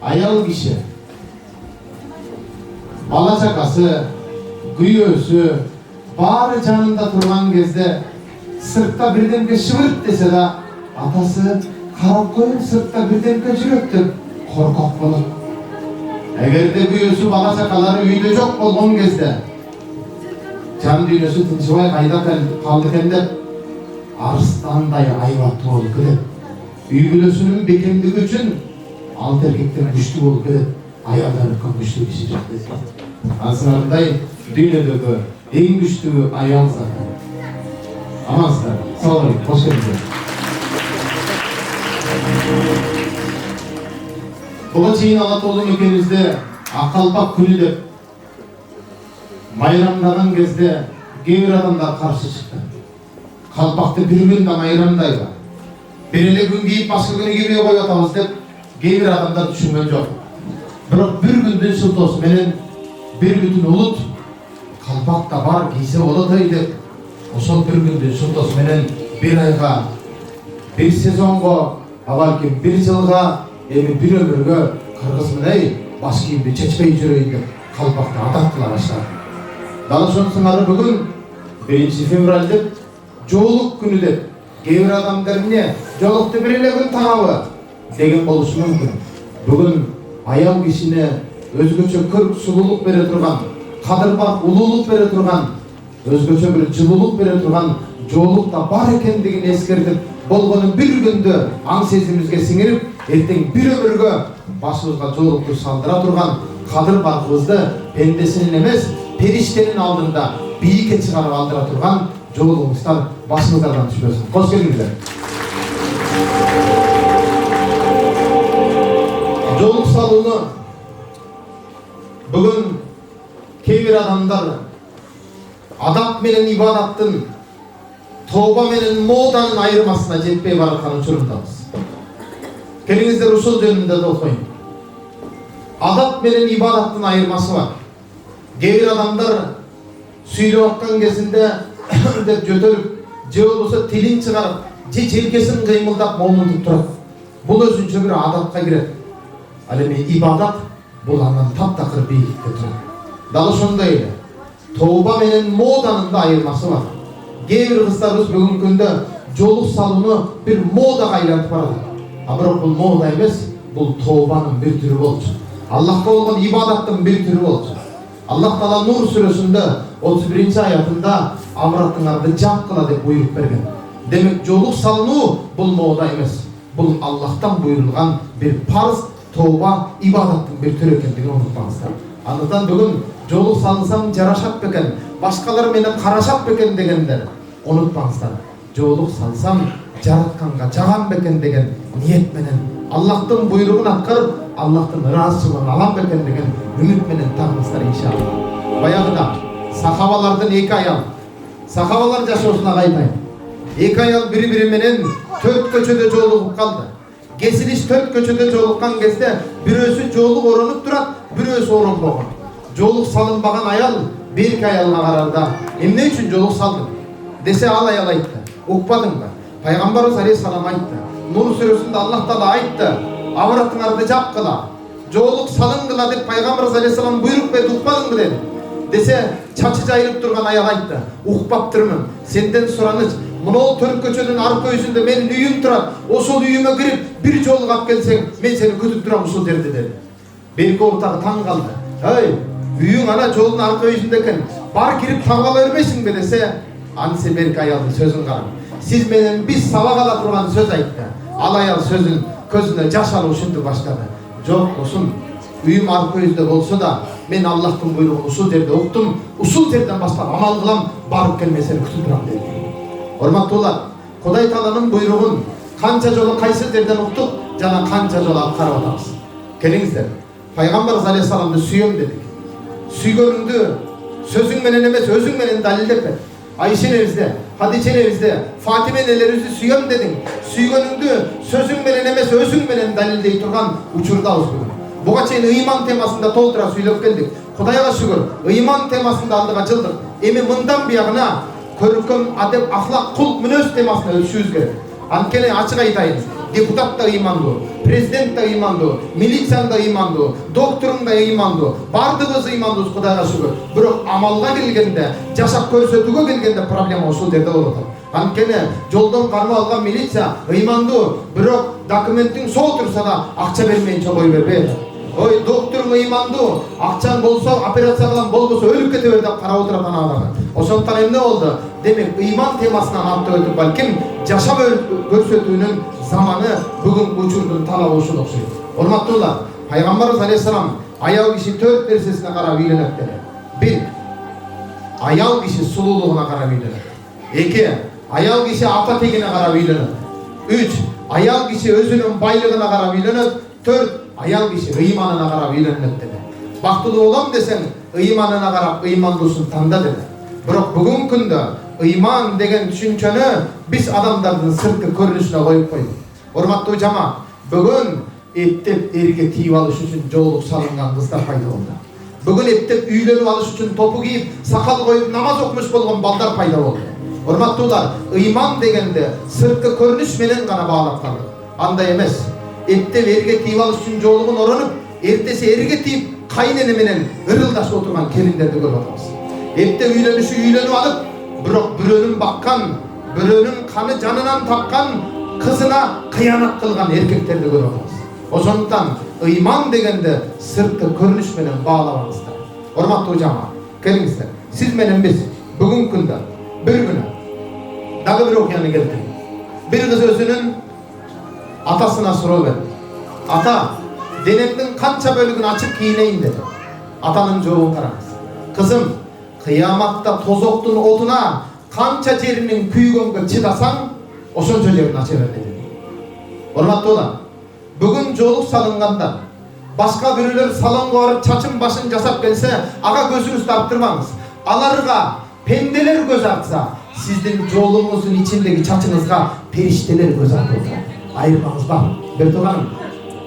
аял киши, бала чакасы, күйөөсү баары жанында турган кезде сыртта бирдемке шыбырт десе да атасы карап коюп сыртта бирдемке жүрөт деп коркок болот. Эгерде күйөөсү бала чакалары үйдө жок болгон кезде жан дүйнөсү тынчыбай кайда калды экен деп арыстандай айбаттуу болуп кетет. Үй бүлөсүнүн бекемдиги үчүн ал эркектер күчтүү болуп кетет. Аялдар күчтүү киши жок дейт. Асырандай дүйнөдөгү эң күчтүү аял заты. Амансыздар. Салам алейкум. Кош келиңиздер. Буга чейин ала толуу мекенибизде Акалпак күнү деп майрамдаган кезде кээ бир адамдар каршы чыкты. Калпакты бир күн да майрамдайбы? Бир эле күн кийип башка күнү кийбей коюп атабыз деп кээ бир адамдар түшүнгөн жок. Бирок бир күндүн шылтоосу менен бир бүтүн улут калпакта бар кийсе болот ой деп ошол бир күндүн шылтоосу менен бир айга, бир сезонго, балким бир жылга, эми бир өмүргө кыргыз менен баш кийимди чечпей жүрөйүн деп калпакты адат кыла баштады. Дал ошонун ары бүгүн 1 февраль деп жоолук күнү деп кээ бир адамдар эмне жоолукту бир эле күн тагабы деген болушу мүмкүн. Бүгүн аял кишине өзгөчө көрк сулуулук бере турган, кадырбак улуулук бере турган, өзгөчө бир жылуулук бере турган жоолук да бар экендигин эскертип, болгону бир күндө аң сезимибизге сиңирип, эртең бир өмүргө башыбызга жоолукту салдыра турган кадырбакыбызды пендесинин эмес, периштенин алдында бийикке чыгарып алдыра турган жоолугуңуздар башыңыздардан түшпөсүн. Кош келиңиздер. Жоолук салууну бүгүн кээ бир адамдар адап менен ибадаттын, тооба менен моданын айырмасына жетпей бараткан учурундабыз. Келиңиздер ушул жөнүндө да окуйм. Адап менен ибадаттын айырмасы бар. Кээ бир адамдар сүйлөп аткан кезинде деп жөтөлүп, же болбосо тилин чыгарып, же желкесин кыймылдап момунтуп турат. Бул өзүнчө бир адатка кирет. Ал эми ибадат бул андан таптакыр бийикте турат. Дал ошондой эле тооба менен моданын да айырмасы бар. Кээ бир кыздарыбыз бүгүнкү күндө жоолук салууну бир модага айлантып барат. А бирок бул мода эмес, бул тообанын бир түрү болчу. Аллахка болгон ибадаттын бир түрү болчу. Аллах Таала Нур сүрөсүндө 31-аятында авраттыңарды жапкыла деп буйрук берген. Демек жоолук салынуу бул мода эмес. Бул Аллахтан буйрулган бир парыз, тооба, ибадаттын бир түрү экендигин унутпаңыздар. Андыктан бүгүн жоолук салынсам жарашат бекен, башкалар менен карашат бекен дегендер унутпаңыздар. Жоолук салсам жаратканга жагам бекен деген ниет менен Аллахтын буйругун аткарып, Аллахтын ыраазычылыгын алам бекен деген үмүт менен тагыңыздар иншалла. Баягыда сахабалардын эки аял, сахабалар жашоосуна кайтайын. Эки аял бири-бири менен 4 көчөдө жолугуп калды. Кесилиш 4 көчөдө жолуккан кезде бирөөсү жоолук оронуп турат, бирөөсү оронбогон. Жоолук салынбаган аял берки аялга карарда, эмне үчүн жоолук салдың? Десе ал аял айтты. Укпадыңбы? Пайгамбарыбыз алейхиссалам айтты. Нур сүрөсүндө Аллах Таала айтты. Авратыңарды жапкыла, жоолук салынгыла деп Пайгамбарыбыз алейхиссалам буйрук берди, укпадыңбы деди. Десе чачы жайылып турган аял айтты. Укпаптырмын. Сенден сураныч. Мынау 4 көчөнүн арка өзүндө менин үйүм турат. Ошол үйүмө кирип, бир жоолук алып келсең, мен сени күтүп турам ушул жерде деди. Берки ортага таң калды. Ай, үйүң ана жолдун арка өзүндө экен. Бар кирип таап ала бербейсиңби десе, анысы берки аялдын сөзүн карап. Сиз менен биз сабак ала турган сөз айтты. Ал аял сөзүн көзүнө жаш алып ушинтип баштады. Жок, досум, үйүм арка өзүндө болсо да, мен Аллахтын буйругун ушул жерде уктум. Ушул жерден баштап амал кылам, барып келме сени күтүп турам деди. Урматтуулар, Кудай Тааланын буйругун канча жолу кайсы жерден уктук жана канча жолу аткарып атабыз. Келиңиздер, Пайгамбарыбыз алейхиссаламды сүйөм дедик. Сүйгөнүңдү сөзүң менен эмес, өзүң менен далилдеп бер. Айша энебизде, Хадиче энебизде, Фатима энелерибизди сүйөм дедиң. Сүйгөнүңдү сөзүң менен эмес, өзүң менен далилдей турган учурдабыз бүгүн. Буга чейин ыйман темасында толтура сүйлөп келдик. Кудайга шүгүр, ыйман темасында алдыга жылдык. Эми мындан буягына көркөм, адеп, ахлак, кулк мүнөз темасына өтүшүбүз керек. Анткени ачык айтайын, Deputat da iymandуу, президент да iymandуу, милицияң да iymandуу, докторуң да iymandуу, бардыгыбыз iymandуубуз Кудайга шүгүр. Бирок амалга келгенде, жашап көрсөтүүгө келгенде проблема ошол жерде болуп атат. Анткени жолдон кармап алган милиция ыймандуу, бирок документиң сол турса да акча бермейинче кой бербейт. Ой, докторуң ыймандуу, акчаң болсо операция кылам, болбосо өлүп кете бер деп карап отурат ана адамга. Ошондуктан эмне болду? Демек ыйман темасынан антып өтүп балким жашап көрсөтүүнүн заманы бүгүнкү учурдун талабы ушул окшойт. Урматтуулар, Пайгамбарыбыз алейхиссалам аял киши 4 нерсесине карап үйлөнөт dedi. 1. Аял киши сулуулугуна карап үйлөнөт. 2. Аял киши ата тегине карап үйлөнөт. 3. Аял киши өзүнүн байлыгына карап үйлөнөт. 4. Аял киши ыйманына карап үйлөнөт dedi. Бактылуу болом десең, ыйманына карап ыймандуусун танда dedi. Бирок бүгүнкү күндө ыйман деген түшүнчөнү биз адамдардын сырткы көрүнүшүнө коюп койдук. Урматтуу жамаат, бүгүн эптеп эрге тийип алыш үчүн жоолук салынган кыздар пайда болду. Бүгүн эптеп үйлөнүп алыш үчүн топу кийип, сакал коюп намаз окумуш болгон балдар пайда болду. Урматтуулар, ыйман дегенде сырткы көрүнүш менен гана баалап калдык. Андай эмес. Эптеп эрге тийип алыш үчүн жоолугун оронуп, эртеси эрге тийип, кайнене менен ырылдашып отурган келиндерди көрүп атабыз. Эптеп үйлөнүп алып, бирок бирөөнүн баккан, бирөөнүн каны жанынан тапкан кызына кыянат кылган эркектерди көрүп атабыз. Ошондуктан ыйман дегенде сырткы көрүнүш менен баалабаңыздар. Урматтуу жамаат, келиңиздер. Сиз менен биз бүгүнкү күндө bir күнү дагы бир окуяны келтирейин. Bir кыз өзүнүн атасына суроо берди. Ата, денемдин канча бөлүгүн ачып кийинейин деди. Атанын жообун караңыз. Кызым, кыяматта тозоктун отуна канча жеринин күйгөнгө чыдасаң, ошончо жерин ача бер деди. Урматтуулар, бүгүн жоолук салынгандар, башка бирөөлөр салонго барып чачын башын жасап келсе, ага көзүңүздү аптырбаңыз. Аларга пенделер көз артса, сиздин жоолуңуздун ичиндеги чачыңызга периштелер көз артып отурат. Айырмаңыз бар. Бир тууганым,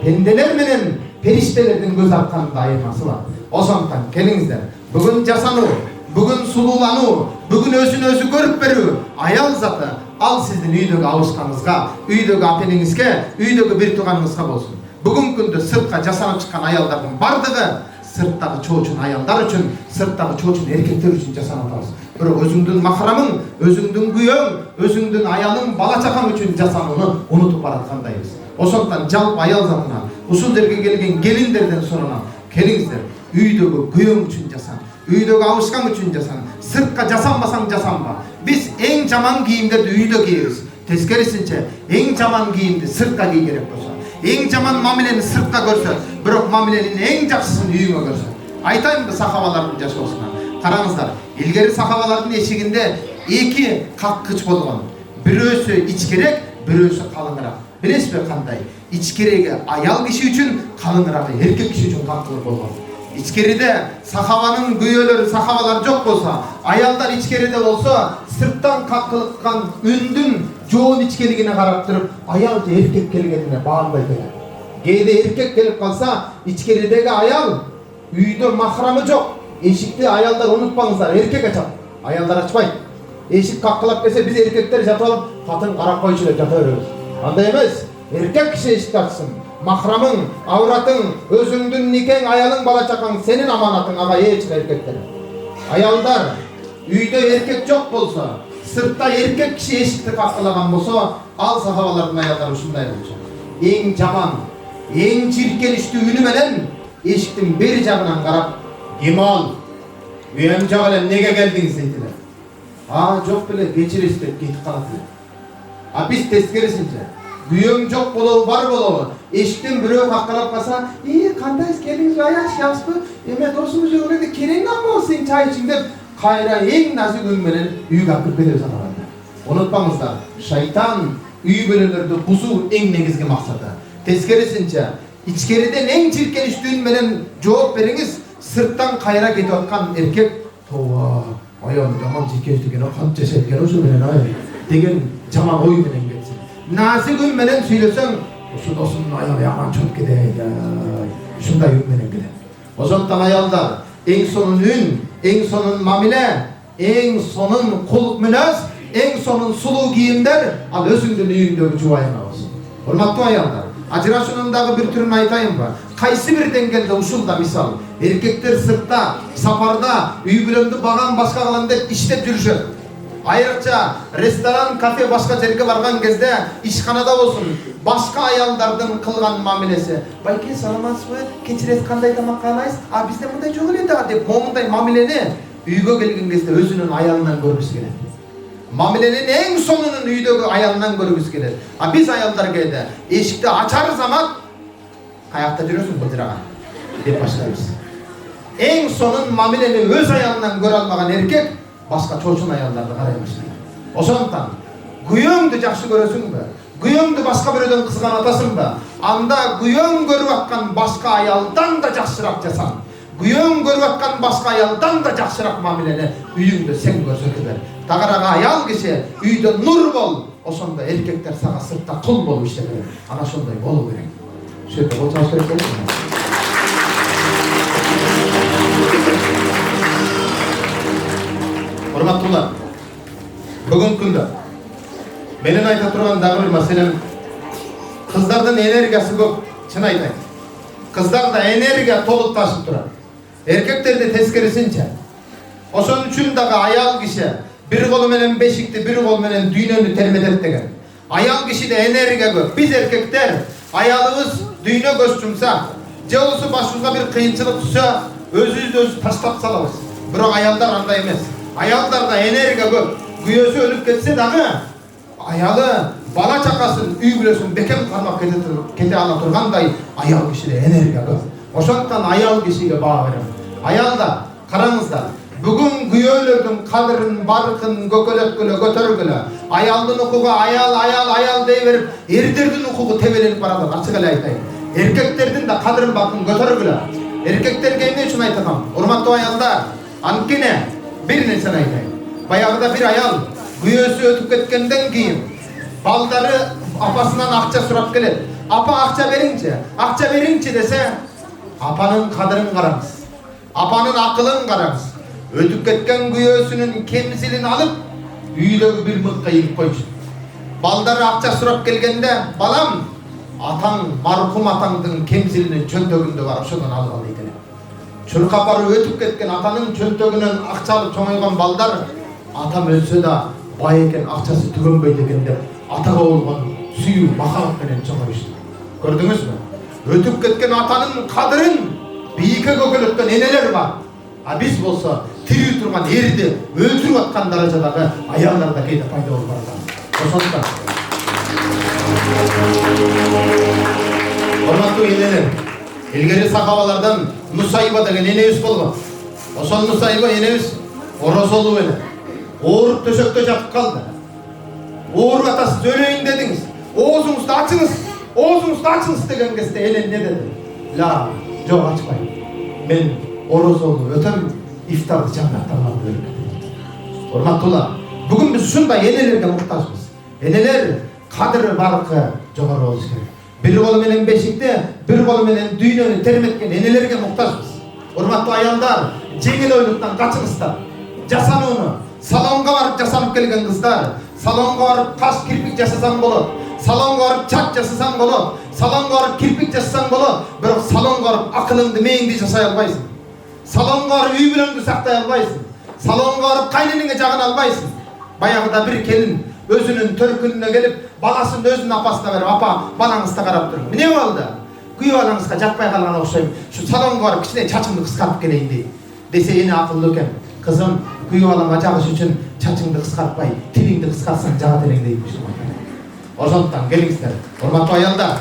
пенделер менен периштелердин көз артканында айырмасы бар. Ошондуктан келиңиздер, бүгүн жасануу, бүгүн сулуулануу, бүгүн өзүн өзү көрүп берүү, аял заты ал сиздин үйдөгү абышкаңызга, үйдөгү апеңизге, үйдөгү бир тууганыңызга болсун. Бүгүнкү күндө сыртка жасанып чыккан аялдардын бардыгы сырттагы чоочун аялдар үчүн, сырттагы чоочун эркектер үчүн жасанып атабыз. Бирок өзүңдүн махрамың, өзүңдүн күйөөң, өзүңдүн аялың, бала чакаң үчүн жасанууну унутуп бараткандайбыз. Ошондуктан жалпы аял затынан, ушул жерге келген келиндерден суранам. Келиңиздер, үйдөгү күйөөң үчүн жасан, үйдөгү абышкаң үчүн жасан, сыртка жасанбасаң жасанба. Биз эң жаман кийимдерди үйдө кийебиз. Тескерисинче, эң жаман кийимди сыртка кий керек болсо. Эң жаман мамилени сыртка көрсө, бирок мамиленин эң жакшысын үйүңө көрсө. Айтайынбы сахабалардын жашоосуна? Караңыздар, илгери сахабалардын эшигинде эки каккыч болгон. Бирөөсү ичкерек, бирөөсү калыңыраак. Билесизби кандай? Ичкереги аял киши үчүн, калыңыраагы эркек киши үчүн каккылык болгон. Ичкериде сахабанын күйөөлөрү, сахабалар жок болсо, аялдар ичкериде болсо, сырттан каккылыккан үндүн жоон ичкелигине карап туруп, аял же эркек келгенине баанбай келет. Кээде эркек келип калса, ичкеридеги аял үйдө махрамы жок. Эшикти аялдар унутпаңыздар, эркек ачат. Аялдар ачпайт. Эшик каккылап келсе, биз эркектер жатып алып, катын карап койчу деп жата беребиз. Андай эмес. Эркек киши эшикти ачсын. Махрамың, авратың, өзүңдүн никең, аялың, бала чакаң сенин аманатың, ага эч эркектер. Аялдар, үйдө эркек жок болсо, сыртта эркек киши эшикти каккылаган болсо, ал сахабалардын аялдары ушундай болчу. Эң жаман, эң чиркелиштүү үнү менен эшиктин бери жагынан карап, "Кемал, үйөм жак эле неге келдиңиз?" дейтилер. Жок беле, кечиресиз деп кетип калат. Биз тескерисинче, күйөөң жок болобу, бар болобу, эшиктен бирөө каккалап калса, "Кандайсыз, келиңиз, аяшпы? Эме досумуз жок эле, кереңнен болсун, сен чай ичиң" деп кайра эң назик үн менен үйгө алып кирип кетебиз анаганда. Унутпаңыздар, шайтан үй бүлөлөрдү бузуу эң негизги максаты. Тескерисинче, ичкериден эң чиркелиштүү үн менен жооп бериңиз, сырттан кайра кетип аткан эркек, "Тооба, аял жаман чиркелиштүү экен, канча жашайт экен ошо менен ай" деген жаман ой менен кетсин. Назик үн менен сүйлөсөң, "Ушу досумдун аялы яман чоп кетет", ушундай үн менен келет. Ошондуктан аялдар, эң сонун үн, эң сонун мамиле, эң сонун кулук мүнөз, эң сонун сулуу кийимдер ал өзүңдүн үйүңдөгү жубайыңа болсун. Урматтуу аялдар, ажырашуунун дагы бир түрүн айтайынбы? Кайсы бир деңгээлде ушулда мисал, эркектер сыртта, сапарда, үй бүлөмдү багам башка кылам деп иштеп жүрүшөт. Айрыкча ресторан, кафе башка жерге барган кезде, ишканада болсун, башка аялдардын кылган мамилеси. Байке, саламатсызбы? Кечиресиз, кандай тамак каалайсыз? А бизде мындай жок эле да деп момундай мамилени үйгө келген кезде өзүнүн аялынан көргүсү келет. Мамиленин эң сонунун үйдөгү аялынан көргүсү келет. А биз аялдар келди, эшикти ачар замат каякта жүрөсүң быжыраган деп баштайбыз. Эң сонун мамилени өз аялынан көрө алмаган эркек башка чоочун аялдарды карай баштайт. Ошондуктан күйөөңдү жакшы көрөсүңбү? Күйөөңдү башка бирөөдөн кызганатасыңбы? Анда күйөөң көрүп аткан башка аялдан да жакшыраак жасан. Күйөөң көрүп аткан башка аялдан да жакшыраак мамилени үйүңдө сен көрсөтө бер. Тагырага аял киши үйдө нур бол. Ошондо эркектер сага сыртта кул болуп иштебейт. Ана ошондой болуу керек. Шөтө болсоңуз керек болот. Урматтуулар, бүгүнкү күндө менин айта турган дагы бир маселем, кыздардын энергиясы көп, чын айтайын. Кыздарда энергия толуп ташып турат. Эркектерде тескерисинче. Ошон үчүн дагы аял киши бир колу менен бешикти, бир колу менен дүйнөнү терметет деген. Аял кишиде энергия көп. Биз эркектер аялыбыз дүйнө көз жумса, же болбосо башыбызга бир кыйынчылык түшсө, өзүбүздү өзү таштап салабыз. Бирок аялдар андай эмес. Аялдарда энергия көп. Күйөөсү өлүп кетсе дагы аялы бала чакасын, үй бүлөсүн бекем кармап кете ала тургандай аял кишиде энергия көп. Ошондуктан аял кишиге баа берем. Аялдар, караңыздар. Бүгүн күйөөлөрдүн кадырын, баркын көтөргөлө. Аялдын укугу аял дей берип, эрдердин укугу тебеленип барат. Ачык эле айтайын. Эркектердин да кадырын, баркын көтөргөлө. Эркектерге эмне үчүн айтам? Урматтуу аялдар, анткени бир нерсени айтайын. Баягыда бир аял күйөөсү өтүп кеткенден кийин балдары апасынан акча сурап келет. Апа акча бериңчи десе, апанын кадырын караңыз. Апанын акылын караңыз. Өтүп кеткен күйөөсүнүн кемсилин алып, үйдөгү бир мыкка ийип койчу. Балдары акча сурап келгенде, балам, атаң, маркум атаңдын кемсилини чөнтөгүндө бар, ошодон алган дейт эле. Чуркап барып өтүп кеткен атанын чөнтөгүнөн акча алып чоңойгон балдар, атам өлсө да бай экен, акчасы түгөнбөйт экен деп, атага болгон сүйүү, махабат менен чоңоюшту. Көрдүңүзбү? Өтүп кеткен атанын кадырын бийикке көкөлөткөн энелер бар. А биз болсо тирүү турган эрди өлтүрүп аткан даражадагы аялдарда кээде пайда болуп барат. Ошондуктан урматтуу энелер, илгери сахабалардан Нусайба деген энебиз болгон. Ошол Нусайба энебиз орозолуу эле. Ооруп төшөктө жатып калды. Ооруп атасыз, өлөйүн дедиңиз. Оозуңузду ачыңыз деген кезде эне не деди? Ла, жок ачпайм. Мен орозолуу өтөм, ифтарды жамнактан алып берем. Урматтуулар, бүгүн биз ушундай энелерге муктажбыз. Энелер кадыры баркы жогору болуш керек. Бир колу менен бешикти, бир колу менен дүйнөнү терметкен энелерге муктажбыз. Урматтуу аялдар, жеңил ойлуктан качыңыздар. Жасанууну, салонго барып жасанып келген кыздар, салонго барып каш кирпик жасасаң болот. Салонго барып чат жасасаң болот. Салонго барып кирпик жасасаң болот. Бирок салонго барып акылыңды, мээңди жасай албайсың. Салонго барып үй бүлөңдү сактай албайсың. Салонго барып кайненеңе жагына албайсың. Баягыда бир келин өзүнүн төркүнүнө келип, баласын өзүнүн апасына берип, апа, балаңызды карап туруң. Эмне болду? Күйөө балаңызга жакпай калган окшойм. Ушу салонго барып кичине чачымды кыскартып келейин дейт. Десе эне акыллуу экен. Кызым, күйөө балаңга жагыш үчүн чачыңды кыскартпай, тилиңди кыскартсаң жагат элең дейт. Ошондуктан келиңиздер, урматтуу аялдар.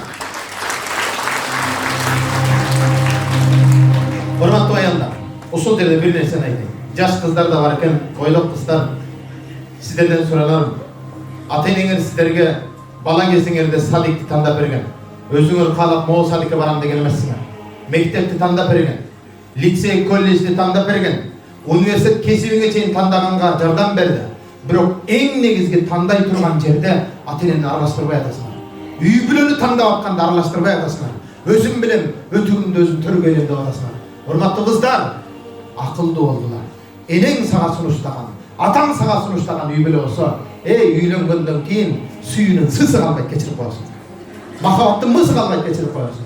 Урматтуу аялдар, ушул жерде бир нерсени айтайын. Жаш кыздар да бар экен, ойлоп кыздар, сиздерден сураларым. Ата-энеңер сиздерге бала кезиңерде садикти тандап берген. Өзүңөр каалап могу садикке барам деген эмессиңер. Мектепти тандап берген, лицей, колледжди тандап берген, университет кесибиңе чейин тандаганга жардам берди. Бирок эң негизги тандай турган жерде ата-энени аралаштырбай атасыңар. Үй бүлөнү тандап атканда аралаштырбай атасыңар. Өзүм билем, өтүгүмдү өзүм төргөйлөм деп атасыңар. Урматтуу кыздар, акылдуу болдулар. Энең сага сунуштаган, атаң сага сунуштаган үй бүлө болсо, үйленгөндөн кийин сүйүүнүн сысы калбайт, кечирип коесуң. махаббаттын мысы калбайт, кечирип коесуң.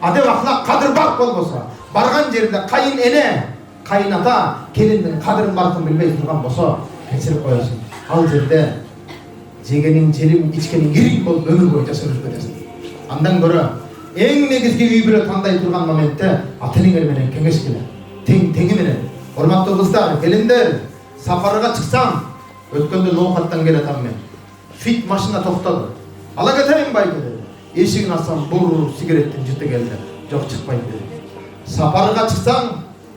Адеп ахлак кадыр бар болбосо, барган жерде кайын эне, кайын ата келиндин кадырын баркын билбей турган болсо, кечирип коесуң. Ал жерде жегениң желиң, ичкениң ириң болуп өмүр бою жашап кетесиң. Андан көрө эң негизги үй бүлө тандай турган моментте ата-энеңер менен кеңешкиле. Тең менен. Урматтуу кыздар, келиндер, сапарга чыксам, өткөндө ноокаттан келатам мен. Фит машина токтоду. Ала кетейин байке деди. Эшигин ачсам, бур сигареттин жыты келди. Жок, чыкпайм деди. Сапарга чыксаң,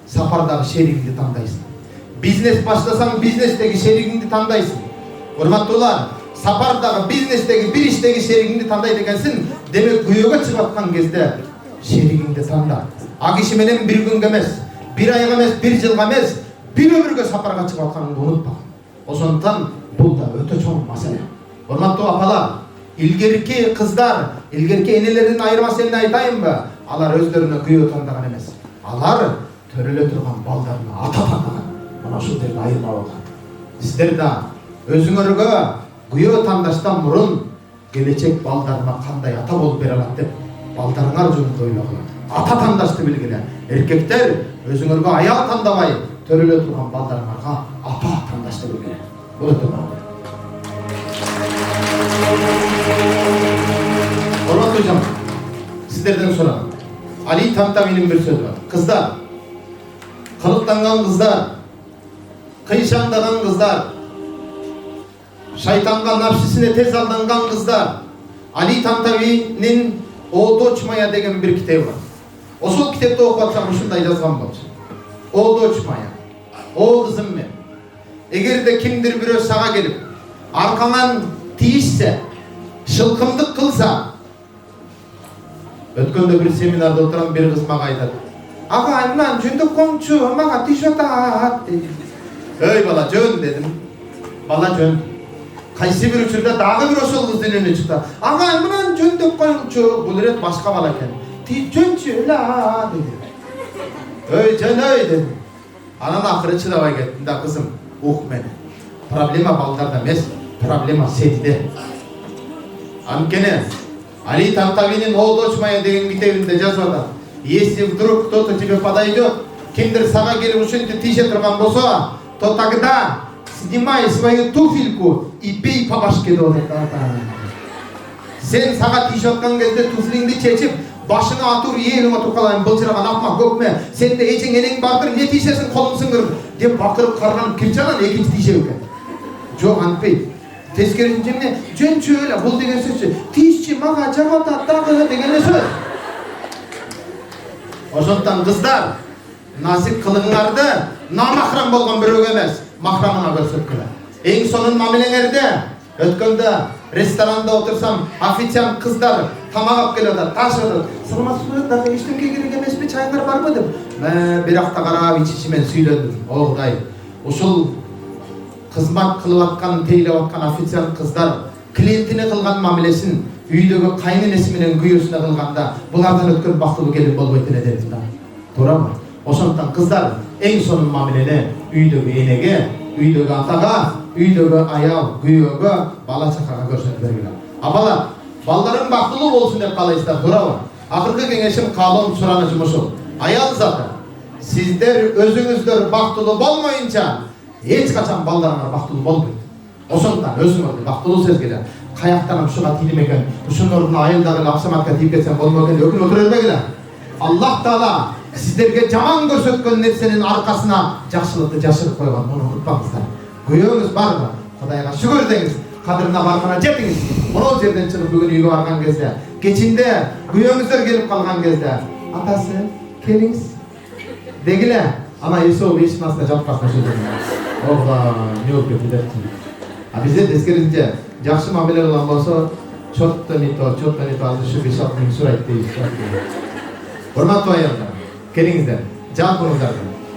сапардагы шеригиңди тандайсың. Бизнес баштасаң, бизнестеги шеригиңди тандайсың. Урматтуулар, сапардагы, бизнестеги, бир иштеги шеригиңди тандайт экенсиң, демек күйөөгө чыгып аткан кезде шеригиңди танда. А киши менен бир күнгө эмес, бир айга эмес, бир жылга эмес, бир өмүргө сапарга чыгып атканыңды унутпа. Ошондуктан бул да өтө чоң маселе. Урматтуу апалар, илгерки кыздар, илгерки энелердин айырмасы эмне айтайынбы? Алар өздөрүнө күйөө тандаган эмес. Алар төрөлө турган балдарына ата тандаган. Мына ушул жерде айырма болгон. Сиздер да өзүңөргө күйөө тандаштан мурун келечек балдарына кандай ата болуп бере алат деп балдарыңар жөнүндө ойлогула. Ата тандашты билгиле. Эркектер өзүңөргө аял тандабай төрөлө турган балдарыңарга ата тандашты билгиле. Бул өтө маңызды. Урматтуу жан, сиздерден сураган. Али Тамтаминин бир сөзү бар. Кыздар, кылыктанган кыздар, кыйшаңдаган кыздар, шайтанга, напсисине тез алданган кыздар. Али Тамтаминин О дочь моя деген бир китеби бар. Ошол китепти окуп атсам ушундай жазган болчу. О дочь моя, о кызым мен, эгерде кимдир бирөө сага келип, аркаңан тийишсе, шылкымдык кылса, өткөндө бир семинарда отурам, бир кыз мага айтат: "Ага, мына жөндөп коңчу, мага тийип атат" дейт. "Эй бала, жөн" дедим. "Бала жөн." Кайсы бир учурда дагы бир ошол кыздын үнү чыкты. "Ага, мына жөндөп коңчу", бул рет башка бала экен. "Ти жөнчү ла" деди. "Эй жөн, эй" дедим. Анан акыры чыдабай кеттим да: "Кызым, ук мени. Проблема балдарда эмес, проблема сенде." Анткени Али Тамтаминин "О дочь моя" деген китебинде жазып атат: "Если вдруг кто-то тебе подойдет, кимдир сага келип ушинтип тийише турган болсо, то тогда снимай свою туфельку и бей по башке" деп атат. Сен сага тийип аткан кезде туфлиңди чечип, башыңа атур, ээлиңе отуруп калайын, былжыраган апмак көкме, сенде эжең энең бардыр, эмне тийишесиң, колуң сыңгыр деп бакырып карганып кирчи, анан экинчи тийише экен. Жок, антпейт. Тескерисинче эмне жөнчү эле, бул деген сөзчү тийишчи мага жагат атат дагы деген сөз. Ошондуктан кыздар, насип кылыңарды намахрам болгон бирөөгө эмес, махрамына көрсөткүлө. Эң сонун мамилеңерде, өткөндө ресторанда отурсам, официант кыздар тамак алып келип атат, ташып, "Саламатсызбы, дагы эчтеке керек эмеспи, чайыңар барбы" деп. Биракта карап ичишимен сүйлөдүм. О Кудай, ушул кызмат кылып аткан, тейлеп аткан официант кыздар клиентине кылган мамилесин үйдөгү кайненеси менен күйөөсүнө кылганда, булардан өткөн бактылуу келин болбойт эле дедим да. Туурабы? Ошондуктан кыздар эң сонун мамилени үйдөгү энеге, үйдөгү атага, үйдөгү аял, күйөөгө, бала чакага көрсөтүп бергиле. Апалар, балдарың бактылуу болсун деп каалайсыздар, туурабы? Акыркы кеңешим, каалоом, суранычым ушул. Аял заты, сиздер өзүңүздөр бактылуу болмоюнча эч качан балдарыңар бактылуу болбойт. Ошондуктан өзүңөрдү бактылуу сезгиле. Каяктан ушуга тийдим экен, ушунун ордуна айылдагы аксаматка тийип кетсем болмок экен деп өкүнүп отура бербегиле. Аллах Таала сиздерге жаман көрсөткөн нерсенин аркасына жакшылыкты жашырып койгон, муну унутпаңыздар. Күйөөңүз барбы? Кудайга шүгүр деңиз, кадырына баргана жетиңиз. Мынау жерден чыгып бүгүн үйгө барган кезде, кечинде күйөөңүздөр келип калган кезде, "Атасы, келиңиз" дегиле. Ана эсөө эшиктин астына жаппасына жүрдүм. Ого, не болуп кетти деп. А бизде тескерисинче жакшы мамиле кылган болсо, чотто не то азыр ушу 5-6 миң сурайт дейт. Урматтуу аялдар, келиңиздер, жалпыңыздар,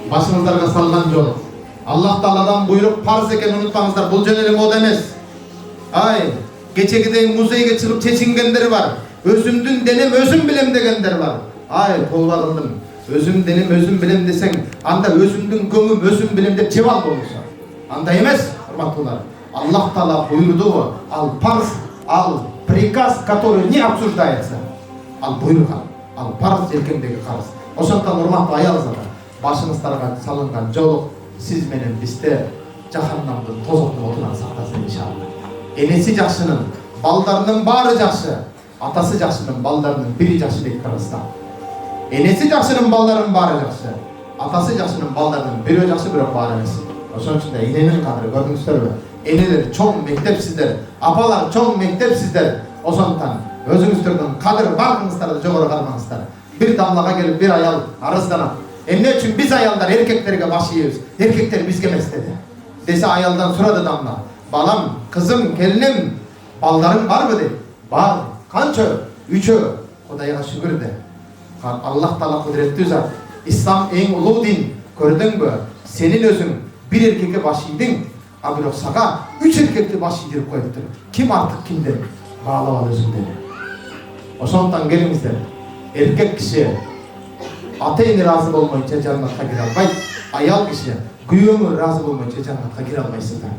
башыңыздарга салган жол. Аллах Тааладан буйрук парыз экен, унутпаңыздар, бул жөн эле мода эмес. Ай, кечегидей музейге чыгып чечингендер бар. Өзүмдүн денем өзүм билем дегендер бар. Ай, толба кылдым. Өзүм денем өзүм билем десең, анда өзүмдүн көңүм өзүм билем деп жеп ал болмосо. Андай эмес, урматтуулар. Аллах Таала буйрду, ал парыз, ал приказ, который не обсуждается, ал буйрук, ал парыз желкеңдеги карыз. Ошондон урматтуу аялзада, башыңыздарга салынган жолук сиз менен бизде жаханнамдын тозоктун отунан сактасын иншалла. Энеси жакшынын, балдарынын баары жакшы, атасы жакшынын, балдарынын бири жакшы дейт Кыргызстан. Энеси жакшынын, балдарынын баары жакшы, атасы жакшынын, балдарынын бирөө жакшы, бирок баары эмес. Ошон үчүн да эненин кадыры көрдүңүздөрбү? Энелер чоң мектепсиздер, апалар чоң мектепсиздер. Ошондон өзүңүздөрдүн кадыр барыңыздарды жогору кармаңыздар. Бир дамлага келип бир аял арызданат. Эмне үчүн биз аялдар эркектерге баш ийебиз, эркектер бизге эмес деди. Десе аялдан сурады дамла. Балам, кызым, келиним, балдарың барбы дейт. Бар. Канча? 3. Кудайга шүгүр де. Аллах Таала кудуреттүү зат. Ислам эң улуу дин. Көрдүңбү? Сенин өзүң бир эркекке баш ийдиң, а бирок сага 3 эркекти баш ийдирип коюптур. Ким артык кимден? Баалап ал өзүң деди. Ошондон келиңиздер. Эркек киши ата-эне разы болмойча жаннатка кире албайт. Аял киши күйөөңөр разы болмойча жаннатка кире албайсыздар.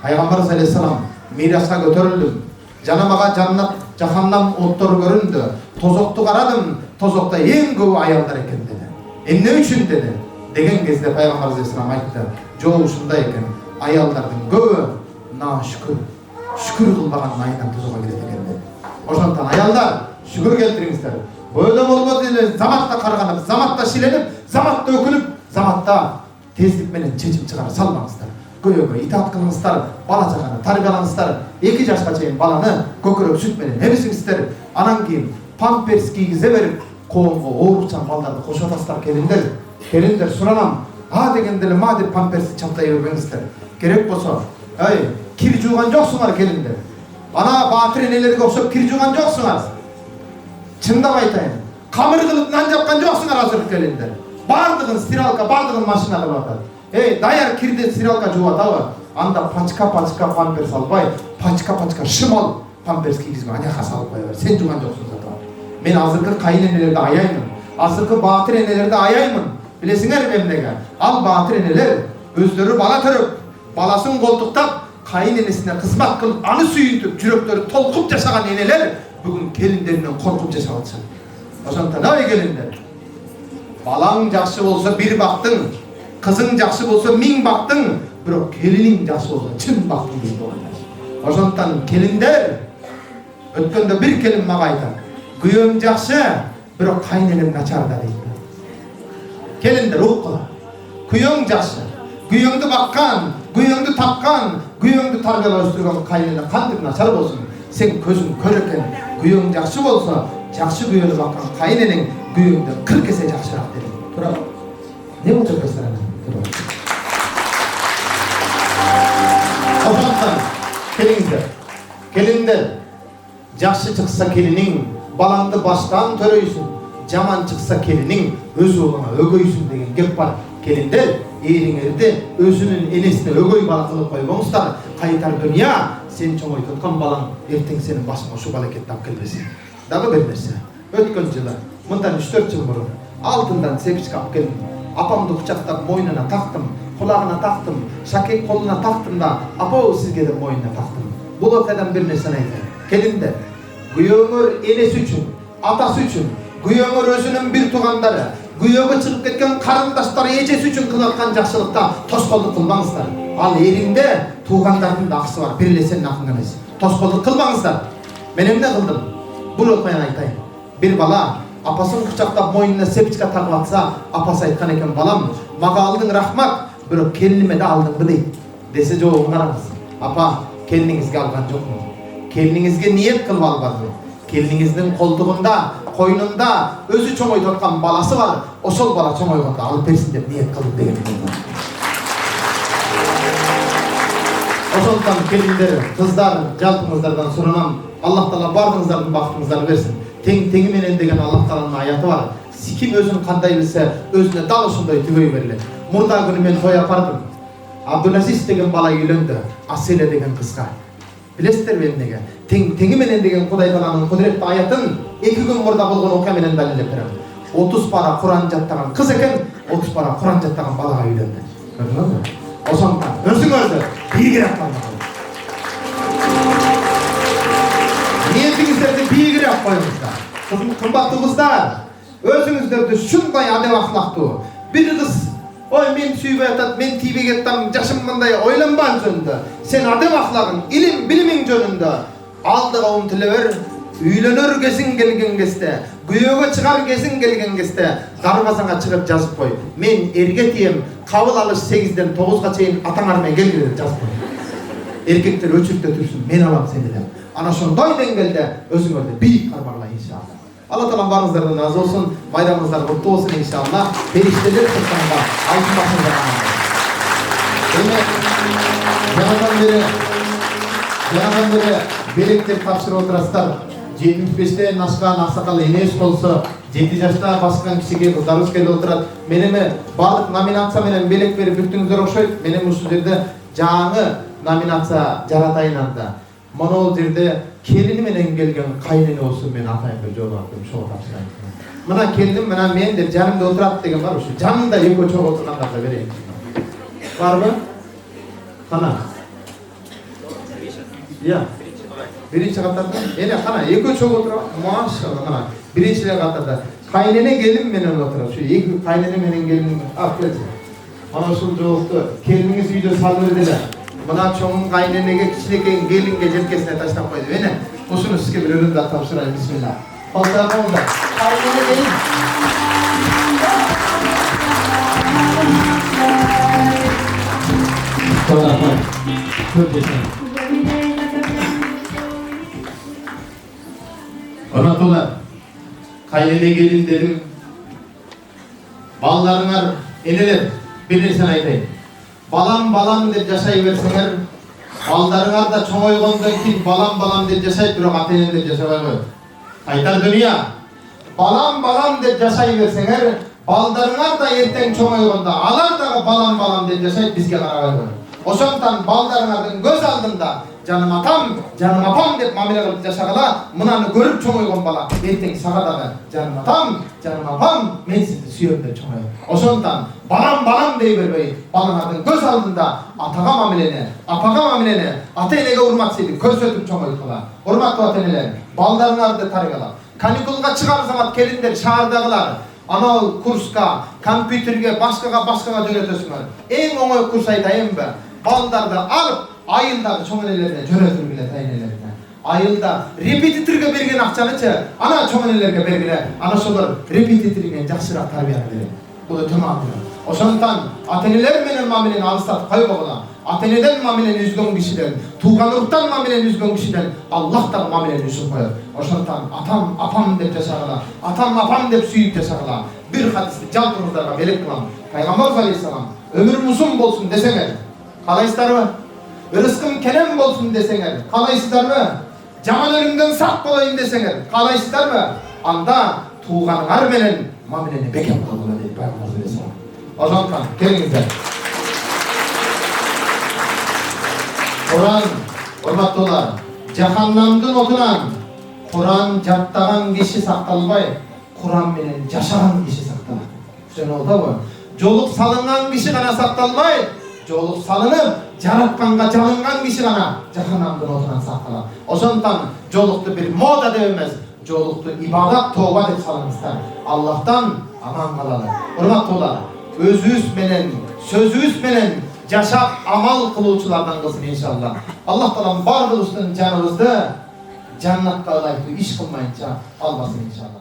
Пайгамбарыбыз алейхиссалам мираска көтөрүлдүм. Жана мага жаннат, жаханнам оттору көрүндү. Тозокту карадым, тозокто эң көп аялдар экен деди. Эмне үчүн деди? Деген кезде Пайгамбарыбыз алейхиссалам айтты. Жол ушундай экен. Аялдардын көбү нашүкүр, шүкүр кылбаган айынан тозокко кирет экен деди. Ошондон аялдар шүкүр келтириңиздер. Бöle болбоду эле заматта карганып, заматта шиленип, заматта өкүнүп, заматта тездик менен чечим чыгарып салмаңыздар. Күйөөгө итаат кылыңыздар, бала чаганы тарбиялаңыздар. 2 жашка чейин баланы көкүрөк сүт менен эмизиңиздер. Анан кийин памперс кийгизе берип, коомго оорукчан балдарды кошуп атасыздар келиндер. Келиндер суранам, а дегенде эле ма деп памперсти чаптай бербеңиздер. Керек болсо, ай, кир жууган жоксуңар келиндер. Ана баатыр энелерге окшоп кир жууган жоксуңар. Чындап айтайын, камыр кылып нан жапкан жоксуңар азыр келиндер. Бардыгын стиралка, бардыгын машина кылып атат. Даяр кирди стиралка жууп атабы? Анда пачка памперс албай, пачка шымал памперс кийгизме аняка салып кое бер. Сен жууган жоксуң зато. Мен азыркы кайын энелерди аяймын. Азыркы баатыр энелерди аяймын. Билесиңерби эмнеге? Ал баатыр энелер өздөрү бала төрөп, баласын колтуктап, кайын энесине кызмат кылып, аны сүйүнтүп, жүрөктөрү толкуп жашаган энелер бүгүн келиндеринен коркуп жашап атышат. Ошондон ай келиндер, балаң жакшы болсо бир бактың, кызың жакшы болсо 1000 бактың, бирок келиниң жакшы болсо чын бактың дейт ойлойм. Ошондон келиндер, өткөндө бир келин мага айтат, күйөөм жакшы, бирок кайненем начар да дейт. Келиндер уккула. Күйөөң жакшы, күйөөңдү баккан, күйөөңдү тапкан, күйөөңдү тарбиялап өстүргөн кайнене кантип начар болсун? Сен көзүң көр экен, күйөөң жакшы болсо, жакшы күйөөнү баккан кайненең күйөөңдөн 40 эсе жакшыраак деди. Туурабы? Не болуп жатасыздар ана? Ошондон келиңиздер. Келиндер, жакшы чыкса келиниң балаңды баштан төрөйсүн, жаман чыкса келиниң өз уулуңа өгөйсүн деген кеп бар. Келиндер, эриңерди өзүнүн энесине өгөй бала кылып койбоңуздар. Кайтар дүйнө сен чоңойтуткан балаң эртең сенин башыңа ушу балекет тап келбесин. Дагы бир нерсе. Өткөн жылы, мындан 3-4 жыл мурун алтындан сепичка алып келдим. Апамды кучактап мойнуна тактым, кулагына тактым, шакек колуна тактым да, апа сизге деп мойнуна тактым. Бул окуядан бир нерсени айтайын. Келиндер, күйөөңөр энеси үчүн, атасы үчүн, күйөөңөр өзүнүн бир туугандары, күйөөгө чыгып кеткен карындаштары эжеси үчүн кылып аткан жакшылыкта тоскоолдук кылбаңыздар. Ал эриңде туугандардын да акысы бар, бир эле сенин акың эмес. Тоскоолдук кылбаңыздар. Мен эмне кылдым? Бул окуяны айтайын. Бир бала апасын кучактап мойнуна сепичка тагып атса, апасы айткан экен, балам, мага алдың рахмат, бирок келиниме да алдыңбы дейт. Десе жообун караңыз. Апа, келиниңизге алган жокмун. Келиниңизге ниет кылып албадым. Келиниңиздин колтугунда, койнунда өзү чоңойтуп аткан баласы бар. Ошол бала чоңойгондо алып берсин деп ниет кылдым деген. Ошондон келиндер, кыздар, жалпыңыздардан суранам, Аллах Таала бардыңыздардын бактыңыздарды берсин. Тең менен деген Аллах Тааланын аяты бар. Ким өзүн кандай билсе, өзүнө дал ошондой түгөй берилет. Мурда күнү мен той апардым. Абдулазиз деген бала үйлөндү, Аселе деген кызга. Билесиздерби эмнеге? Тең менен деген Кудай Тааланын кудуреттүү аятын 2 күн мурда болгон окуя менен далилдеп берем. 30 пара Куран жаттаган кыз экен, 30 пара Куран жаттаган балага үйлөндү. Көрдүңүзбү? Ошондон өзүңөрдү бирге аткан. Niyetinizlerdi biygirek koyunuzlar. Kımbatlı kızlar, özünüzlerdi şunday adem ahlaklı. Bir kız, oy men suyba yatat, men tibe gettam, yaşım bunday oylanban jönündө. Sen adem ahlakın, ilim, bilimin jönündö. Aldığa umtileber, üylönür kesin gelgen keste, güyöge çıkar kesin gelgen keste, darbasağa çıkıp жазып koy. Men erge tiyem, kabul alış 8'den 9'ga çeyin ataňarmen gelgilip жазып koy. Erkekler öçürte türsün, men alam seni de. Ana şonday dengelde özüňörde büyük karbarla inşallah. Allah Teala barınızlardan razı olsun, bayramınızlar kutlu olsun inşallah. Perişteler kırkanda, altın başında Yanından beri belekler tapşırıp oturasızlar. 75'te naşkan aksakal enes bolsa, 7 yaşta baskan kişiге kızlarыбыз kelip oturat. Menime barlık nominatsiya menen belek berip büktüňüzler okşoyt. Menem uşul jerde жаңы nominatsiya jaratayın anda. Mono jerde kelini menen gelgen kaynene olsun men atayın bir jol attım, şol tapşırayım. Mına kelinim mena men dep janımda oturat degen bar, uşu janımda eko çok oturganlarga bereyim. Barmı? Kana? Ya. Birinci katarda, kana eko çok oturup, maşallah kana. Birinci katarda, kaynene gelin menen oturup, şu iki kaynene menen gelin akılcı. Ana şul joluktu, keliniňiz üýde salyp edile. Mına çoğun kaynenege kiçineken gelinge jelkesine taşlap koydu. Beni, uşunu sizge bir ölüm da tapşırayım, bismillah. Olsa, kaynene gelin. Sonra koy, çok geçelim. Ornatolar, kaynene gelin dedim. Ballarınar, eneler, bilirsen aytayım. Balam dep jaşayıverseňer, ballarıňar da çoňoýgondan kin balam dep jaşaýyp durap ata-ene dep jaşabay koýar. Aytar dünýä. Balam dep jaşayıverseňer, ballarıňar da erteň çoňoýgonda alar da balam dep jaşaýyp bizge garabay koýar. Oşondan ballarıňardyň göz aldynda canım apam dep mamile kılıp yaşagala, mınany görüp çoňoýgon bala, erteň saga dagы canım apam, men sizni süýem dep çoňoýar. Oşondan balam dey berbeý, balaňardyň göz aldynda ataga mamileni, apaga mamileni, ata-enege urmat seni körsötüp çoňoýtdylar. Hormatly ata-eneler, ballarıňardy tarygala. Kanikulga çıgar zaman kelinler şahardagılar, ana kurska, kompüterge, başkaga jönötösüňer. Eň oňoý kurs aýtaýynby? Baldardy alıp ayıldağı çoğunelerine jönötür bile taýinlerine. Ayılda repetitorga bergen akçanyçı ana çoğunelerge bergile, ana şolar repetitorgen jakşyrak tarbiýa berýär. Bu da tamamdır. Oşondan ata-eneler menen mamileni alystat koýbagala. Ata-eneden mamileni üzgün kişiden, tuğanlıktan mamileni üzgün kişiden Allah da mamileni üzgün koyar. Oşondan apam dep yaşagala, apam dep süýüp yaşagala. Bir hadisli jalpyrızlarga melek kılan, Peygamber aleyhisselam, ömürüm uzun bolsun deseňer, kalaýsızlarmy? Rızkım kenem bolsun deseňer, kalaýsızlarmy? Jaman ölümden sak bolayım deseňer, kalaýsızlarmy? Anda tuğanyňar menen mamileni bekem kılgıla deyip Peygamber aleyhisselam. Oşondan keliňizler. Kur'an, hormatlylar, jahannamdyn oturan, Kur'an jattagan kişi saktalbay, Kur'an menen jaşagan kişi saktalar. Şunu oldu. Joluk salıngan kişi gana saktalbay, joluk salınıp, jaratkanga jalıngan kişi gana jahannamdyn oturan saktalar. Oşondan joluktu bir moda dep emes, joluktu ibadat, toba dep salınızlar. Allah'tan aman kalalar. Hormatlylar, özüz menen, sözüz menen yaşap amal kılıçlardan kılsın inşallah. Allah Teala barlığımızın canımızda cennetde layıklı iş kılmayınca almasın inşallah.